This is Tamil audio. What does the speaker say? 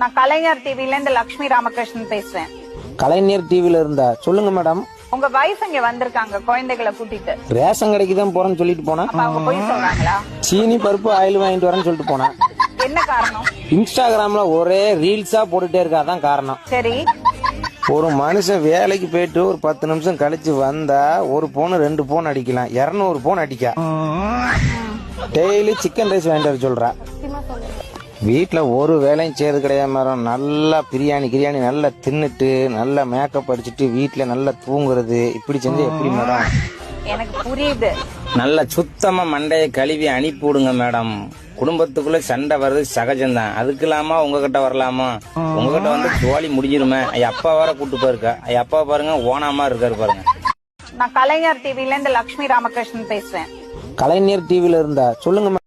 நான் கலைஞர் டிவில இருந்து லட்சுமி ராமகிருஷ்ணன் பேசுறேன். கலைஞர் டிவில இருந்தா சொல்லுங்க மேடம். உங்க வைஃப் இங்க வந்திருக்காங்க குழந்தைகளை கூட்டிட்டு. ரேஷன் கடைக்கு தான் போறேன்னு சொல்லிட்டு போனா. அப்ப அவங்க போய் சொல்றாங்களா? சீனி பருப்பு ஆயில் வாங்கிட்டு வரேன்னு சொல்லிட்டு போனா. என்ன காரணம்? இன்ஸ்டாகிராம்ல ஒரே ரீல்ஸா போட்டுட்டே இருக்கா, அதான் காரணம். சரி, ஒரு மனுஷன் வேலைக்கு போயிட்டு ஒரு 10 நிமிஷம் கழிச்சு வந்தா ஒரு போன் 2 போன் அடிக்கலாம், 200 போன் அடிக்க. டெய்லி சிக்கன் ரைஸ் வாங்கிட்டு வர சொல்றா. வீட்டுல ஒரு வேலையும் செய்யறது கிடையாது மேடம். நல்லா பிரியாணி நல்லா தின்னுட்டு நல்லா மேக்கப் அடிச்சுட்டு வீட்டுல நல்லா தூங்குறது, இப்படி செஞ்சா எப்படி மேடம்? எனக்கு புரியுது. நல்ல சுத்தமா மண்டையை கழுவி அனுப்பி விடுங்க மேடம். குடும்பத்துக்குள்ள சண்டை வர்றது சகஜம்தான். அதுக்கு இல்லாம உங்ககிட்ட வரலாமா? உங்ககிட்ட வந்து ஜோலி முடிஞ்சிருமே. அப்பா வேற கூட்டு போயிருக்கா. அப்பா பாருங்க ஓனாமா இருக்காரு பாருங்க. நான் கலைஞர் டிவில இருந்து லட்சுமி ராமகிருஷ்ணன் பேசுறேன். கலைஞர் டிவில இருந்தா சொல்லுங்க.